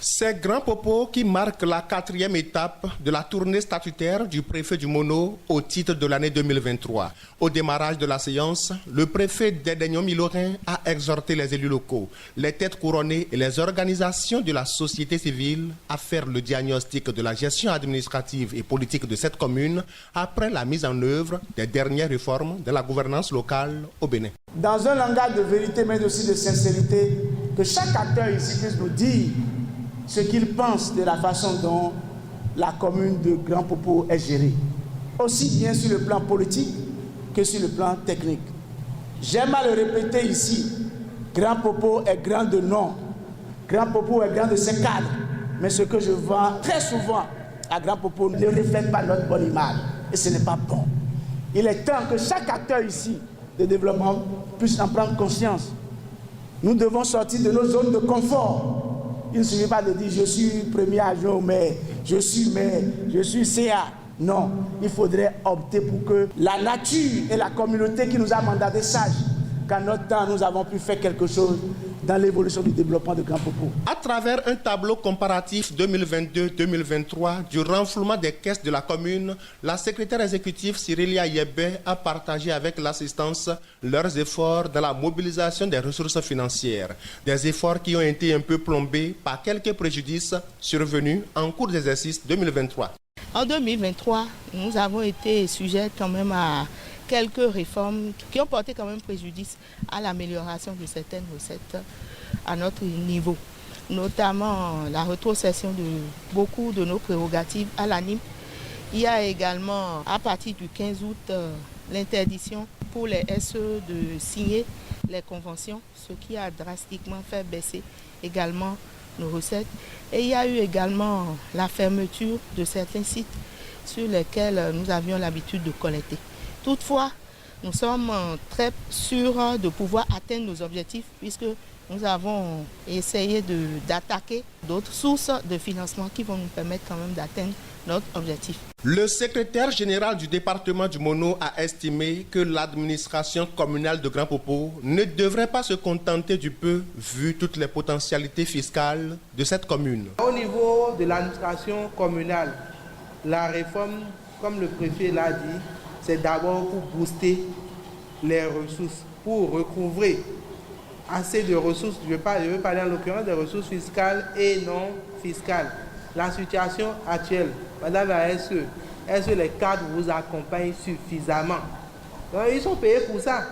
Ces grands propos qui marquent la 4e étape de la tournée statutaire du préfet du Mono au titre de l'année 2023. Au démarrage de la séance, le préfet Dédaignon Milorin a exhorté les élus locaux, les têtes couronnées et les organisations de la société civile à faire le diagnostic de la gestion administrative et politique de cette commune après la mise en œuvre des dernières réformes de la gouvernance locale au Bénin. Dans un langage de vérité mais aussi de sincérité, que chaque acteur ici puisse nous dire ce qu'il pense de la façon dont la commune de Grand Popo est gérée, aussi bien sur le plan politique que sur le plan technique. J'aime à le répéter ici, Grand Popo est grand de nom, Grand Popo est grand de ses cadres, mais ce que je vois très souvent à Grand Popo ne reflète pas notre bonne image, et ce n'est pas bon. Il est temps que chaque acteur ici de développement puisse en prendre conscience. Nous devons sortir de nos zones de confort. Il ne suffit pas de dire je suis premier adjoint au maire, je suis maire, je suis CA. Non, il faudrait opter pour que la nature et la communauté qui nous a mandaté sache qu'à notre temps, nous avons pu faire quelque chose dans l'évolution du développement de Grand Popo. À travers un tableau comparatif 2022-2023 du renflouement des caisses de la commune, la secrétaire exécutive Cyrilia Yebbe a partagé avec l'assistance leurs efforts dans la mobilisation des ressources financières. Des efforts qui ont été un peu plombés par quelques préjudices survenus en cours d'exercice 2023. En 2023, nous avons été sujets quand même à quelques réformes qui ont porté quand même préjudice à l'amélioration de certaines recettes à notre niveau, notamment la rétrocession de beaucoup de nos prérogatives à l'ANIM. Il y a également, à partir du 15 août, l'interdiction pour les SE de signer les conventions, ce qui a drastiquement fait baisser également nos recettes. Et il y a eu également la fermeture de certains sites sur lesquels nous avions l'habitude de collecter. Toutefois, nous sommes très sûrs de pouvoir atteindre nos objectifs puisque nous avons essayé d'attaquer d'autres sources de financement qui vont nous permettre quand même d'atteindre notre objectif. Le secrétaire général du département du Mono a estimé que l'administration communale de Grand Popo ne devrait pas se contenter du peu vu toutes les potentialités fiscales de cette commune. Au niveau de l'administration communale, la réforme, comme le préfet l'a dit, c'est d'abord pour booster les ressources, pour recouvrer assez de ressources. Je veux parler en l'occurrence des ressources fiscales et non fiscales. La situation actuelle, Madame la SE, est-ce que les cadres vous accompagnent suffisamment? Donc, ils sont payés pour ça.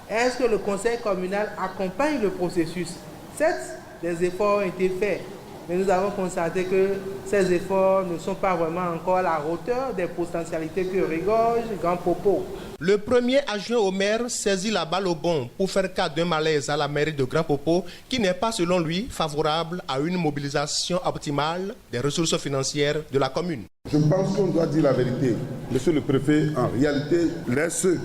Est-ce que le conseil communal accompagne le processus? Certes, des efforts ont été faits, mais nous avons constaté que ces efforts ne sont pas vraiment encore à la hauteur des potentialités que regorge Grand Popo. Le premier adjoint au maire saisit la balle au bond pour faire cas d'un malaise à la mairie de Grand Popo qui n'est pas, selon lui, favorable à une mobilisation optimale des ressources financières de la commune. Je pense qu'on doit dire la vérité. Monsieur le préfet, en réalité, les SE,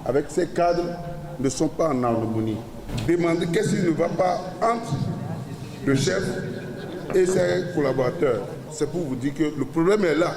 avec ces cadres, ne sont pas en harmonie. Demandez qu'est-ce qui ne va pas entre le chef et ses collaborateurs. C'est pour vous dire que le problème est là.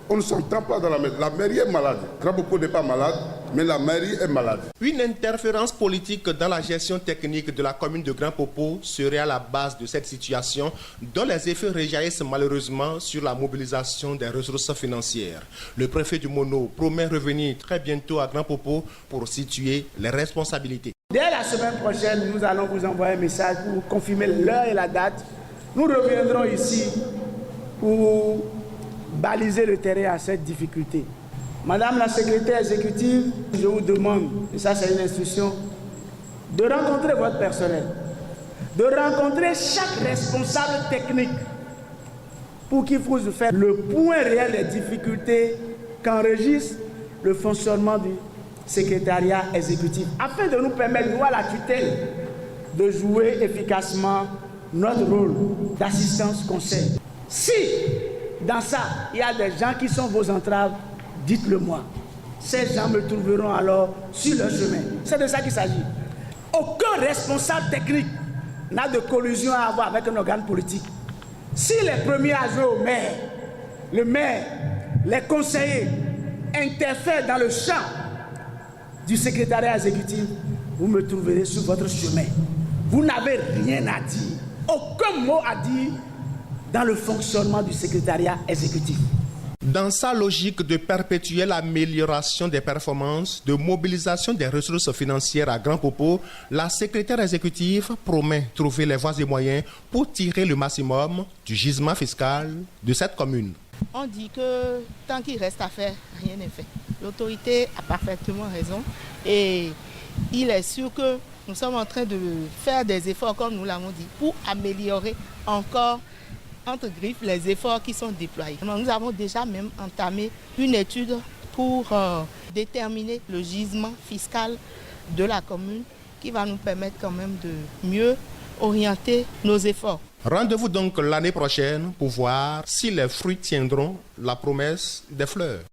On ne s'entend pas dans la mairie. La mairie est malade. Grand Popo n'est pas malade, mais la mairie est malade. Une interférence politique dans la gestion technique de la commune de Grand Popo serait à la base de cette situation, dont les effets rejaillissent malheureusement sur la mobilisation des ressources financières. Le préfet du Mono promet revenir très bientôt à Grand Popo pour situer les responsabilités. Dès la semaine prochaine, nous allons vous envoyer un message pour confirmer l'heure et la date. Nous reviendrons ici pour baliser le terrain à cette difficulté. Madame la secrétaire exécutive, je vous demande, et ça c'est une instruction, de rencontrer votre personnel, de rencontrer chaque responsable technique pour qu'il puisse faire le point réel des difficultés qu'enregistre le fonctionnement du secrétariat exécutif, afin de nous permettre, nous à la tutelle, de jouer efficacement notre rôle d'assistance conseil. Si dans ça, il y a des gens qui sont vos entraves, dites-le moi. Ces gens me trouveront alors sur leur chemin. C'est de ça qu'il s'agit. Aucun responsable technique n'a de collusion à avoir avec un organe politique. Si les premiers adjoints au maire, le maire, les conseillers interfèrent dans le champ du secrétariat exécutif, vous me trouverez sur votre chemin. Vous n'avez rien à dire. aucun mot à dire dans le fonctionnement du secrétariat exécutif. Dans sa logique de perpétuer l'amélioration des performances, de mobilisation des ressources financières à grand propos, la secrétaire exécutive promet trouver les voies et moyens pour tirer le maximum du gisement fiscal de cette commune. On dit que tant qu'il reste à faire, rien n'est fait. L'autorité a parfaitement raison et il est sûr que nous sommes en train de faire des efforts, comme nous l'avons dit, pour améliorer encore, entre griffes, les efforts qui sont déployés. Nous avons déjà même entamé une étude pour déterminer le gisement fiscal de la commune qui va nous permettre quand même de mieux orienter nos efforts. Rendez-vous donc l'année prochaine pour voir si les fruits tiendront la promesse des fleurs.